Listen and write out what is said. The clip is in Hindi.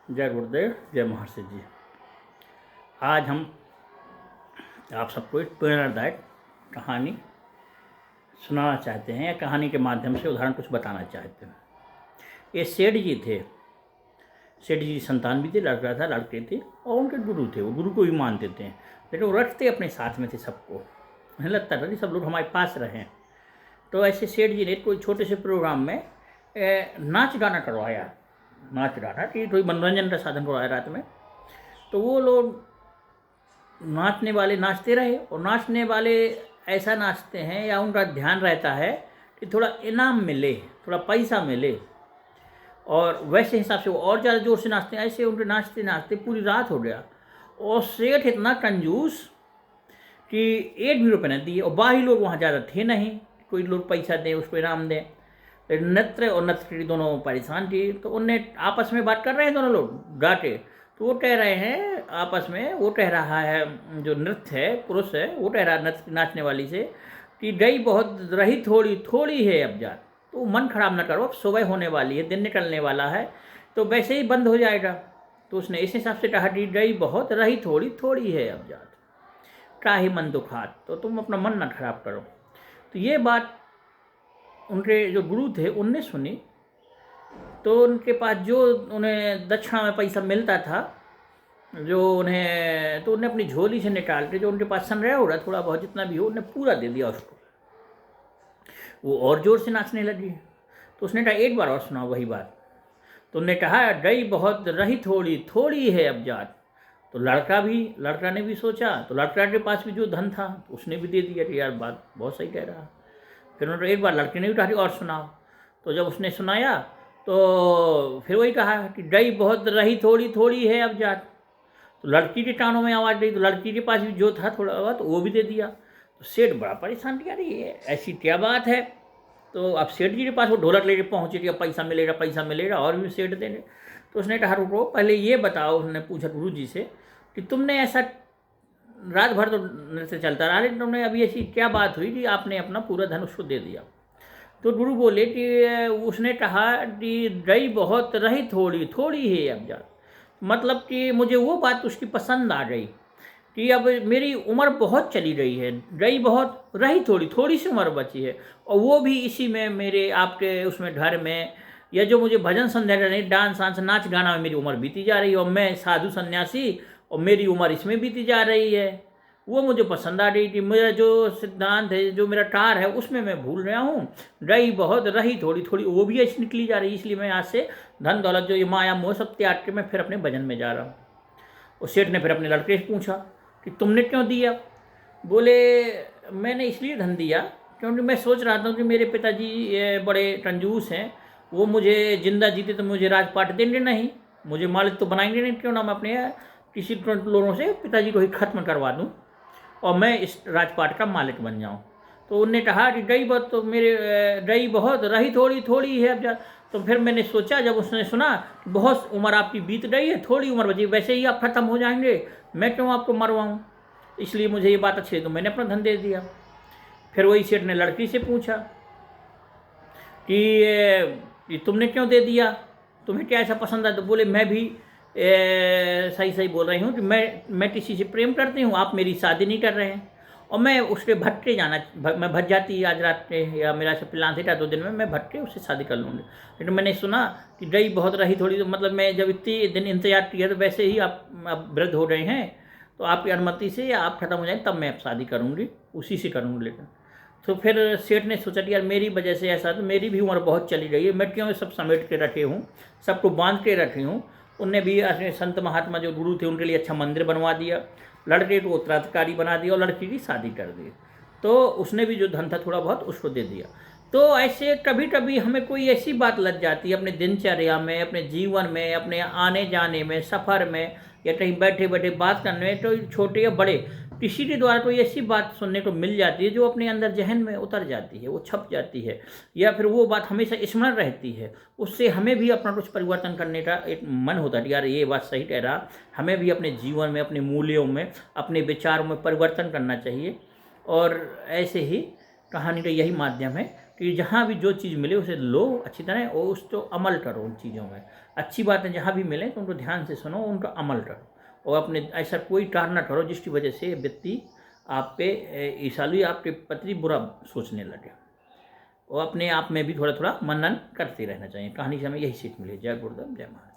जय गुरुदेव, जय महर्षि जी। आज हम आप सबको एक प्रेरणादायक कहानी सुनाना चाहते हैं या कहानी के माध्यम से उदाहरण कुछ बताना चाहते हैं। ये सेठ जी थे। सेठ जी संतान भी थे, लड़का था, लड़के थे और उनके गुरु थे। वो गुरु को भी मानते थे, लेकिन वो रखते अपने साथ में थे सबको। उन्हें लगता था कि सब लोग हमारे पास रहें। तो ऐसे सेठ जी ने कोई छोटे से प्रोग्राम में नाच गाना करवाया। नाच गाना कि कोई मनोरंजन का साधन करवाया रात में। तो वो लोग नाचने वाले नाचते रहे और नाचने वाले ऐसा नाचते हैं या उनका ध्यान रहता है कि थोड़ा इनाम मिले, थोड़ा पैसा मिले, और वैसे हिसाब से वो और ज़्यादा ज़ोर से नाचते हैं। ऐसे उनके नाचते नाचते पूरी रात हो गया और सेठ इतना कंजूस कि 1 भी रुपये न दिए। और बाहरी लोग वहाँ ज़्यादा थे नहीं, कोई लोग पैसा दें, उसको इनाम दें। नृत्य और नर्तकी दोनों परेशान थी। तो उनने आपस में बात कर रहे हैं दोनों लोग गाके। तो वो कह रहे हैं आपस में, वो कह रहा है जो नृत्य है, पुरुष है, वो कह रहा है नाचने वाली से कि गई बहुत रही थोड़ी थोड़ी है अब जा। तो मन खराब न करो, अब सुबह होने वाली है, दिन निकलने वाला है, तो वैसे ही बंद हो जाएगा। तो उसने इस हिसाब से कहा कि गई बहुत रही थोड़ी थोड़ी है अब जा, काहे मन दुखात, तो तुम अपना मन ना खराब करो। तो ये बात उनके जो गुरु थे उनने सुनी। तो उनके पास जो उन्हें दक्षिणा में पैसा मिलता था, जो उन्हें, तो उन्हें अपनी झोली से निकाल के जो उनके पास संग्रह हो रहा थोड़ा बहुत जितना भी हो, उन्हें पूरा दे दिया उसको। वो और ज़ोर से नाचने लगी। तो उसने कहा एक बार और सुनाओ वही बात। तो उन्होंने कहा गई बहुत रही थोड़ी थोड़ी है अब जात। तो लड़का ने भी सोचा, तो लड़का के पास भी जो धन था तो उसने भी दे दिया कि यार बात बहुत सही कह रहा। फिर उन्होंने एक बार लड़के ने भी कहा और सुनाओ। तो जब उसने सुनाया तो फिर वही कहा कि गई बहुत रही थोड़ी थोड़ी है अब जात। तो लड़की के कानों में आवाज़ गई, तो लड़की के पास भी जो था थोड़ा बहुत, तो वो भी दे दिया। तो सेठ बड़ा परेशान किया, अरे ये ऐसी क्या बात है। तो अब सेठ जी के पास वो ढोलक लेके पहुँचे कि अब पैसा मिलेगा पैसा मिलेगा, और भी सेठ देंगे। तो उसने कहा रुको पहले ये बताओ, उसने पूछा गुरु जी से कि तुमने ऐसा रात भर तो नृत्य चलता रहा, लेकिन तुमने अभी ऐसी क्या बात हुई कि आपने अपना पूरा धन उसको दे दिया। तो गुरु बोले कि उसने कहा कि गई बहुत रही थोड़ी थोड़ी है अब जा। मतलब कि मुझे वो बात उसकी पसंद आ गई कि अब मेरी उम्र बहुत चली गई है, गई बहुत रही थोड़ी थोड़ी सी उम्र बची है, और वो भी इसी में मेरे आपके उसमें घर में, या जो मुझे भजन संध्या करनी, डांस वांस नाच गाना में मेरी उम्र बीती जा रही है, और मैं साधु सन्यासी और मेरी उम्र इसमें बीती जा रही है। वो मुझे पसंद आ गई कि मेरा जो सिद्धांत है, जो मेरा टार है, उसमें मैं भूल रहा हूँ। गई बहुत रही थोड़ी थोड़ी, वो भी ऐसी निकली जा रही है, इसलिए मैं आज से धन दौलत जो ये माया मोह सब त्याग के मैं फिर अपने भजन में जा रहा हूँ। और सेठ ने फिर अपने लड़के से पूछा कि तुमने क्यों दिया। बोले मैंने इसलिए धन दिया क्योंकि मैं सोच रहा था कि मेरे पिताजी बड़े कंजूस हैं, वो मुझे जिंदा जीते तो मुझे राजपाट देंगे नहीं, मुझे मालिक तो बनाएंगे नहीं, क्यों ना मैं अपने किसी लोगों से पिताजी को ही खत्म करवा दूं और मैं इस राजपाट का मालिक बन जाऊं। तो उनने कहा कि गई बहुत तो गई बहुत रही थोड़ी थोड़ी है अब जा। तो फिर मैंने सोचा, जब उसने सुना बहुत उम्र आपकी बीत गई है, थोड़ी उम्र बची, वैसे ही आप खत्म हो जाएंगे, मैं क्यों आपको मरवाऊँ, इसलिए मुझे ये बात अच्छी है, तो मैंने अपना धन दे दिया। फिर वही सेठ ने लड़की से पूछा कि तुमने क्यों दे दिया, तुम्हें क्या ऐसा पसंद है। तो बोले मैं भी सही सही बोल रही हूँ कि मैं किसी से प्रेम करती हूँ, आप मेरी शादी नहीं कर रहे हैं, और मैं उसके भटके जाना, मैं भट जाती आज रात के, या मेरा ऐसा प्लान था 2 दिन में मैं भटके उससे शादी कर लूँगी। लेकिन मैंने सुना कि गई बहुत रही थोड़ी, तो मतलब मैं जब इतनी दिन इंतजार किया, तो वैसे ही आप वृद्ध हो गए हैं, तो आपकी अनुमति से या आप खत्म हो जाए तब मैं अब शादी करूँगी, उसी से करूँगी। लेकिन तो फिर सेठ ने सोचा कि यार मेरी वजह से ऐसा, तो मेरी भी उम्र बहुत चली गई है, मैं क्यों सब समेट के रखे हूँ, सबको बांध के रखी हूँ। उनने भी अपने संत महात्मा जो गुरु थे उनके लिए अच्छा मंदिर बनवा दिया, लड़के को उत्तराधिकारी बना दिया और लड़की की शादी कर दी। तो उसने भी जो धन था थोड़ा बहुत उसको दे दिया। तो ऐसे कभी कभी हमें कोई ऐसी बात लग जाती है अपने दिनचर्या में, अपने जीवन में, अपने आने जाने में, सफ़र में, या कहीं बैठे बैठे बात करने में, तो छोटे या बड़े किसी के द्वारा कोई ऐसी बात सुनने को मिल जाती है जो अपने अंदर जहन में उतर जाती है, वो छप जाती है, या फिर वो बात हमेशा स्मरण रहती है। उससे हमें भी अपना कुछ परिवर्तन करने का एक मन होता है, यार ये बात सही कह रहा, हमें भी अपने जीवन में, अपने मूल्यों में, अपने विचारों में परिवर्तन करना चाहिए। और ऐसे ही कहानी का यही माध्यम है कि जहाँ भी जो चीज़ मिले उसे लो अच्छी तरह और उस तो अमल करो उन चीज़ों में। अच्छी बातें जहाँ भी मिले तो उनको ध्यान से सुनो, उनका अमल करो और अपने ऐसा कोई कार्य ना करो जिसकी वजह से व्यक्ति आप पे ईसालु आपके प्रति बुरा सोचने लगे। और अपने आप में भी थोड़ा थोड़ा मनन करते रहना चाहिए। कहानी से हमें यही सीख मिली। जय गुरुदेव, जय महाराज।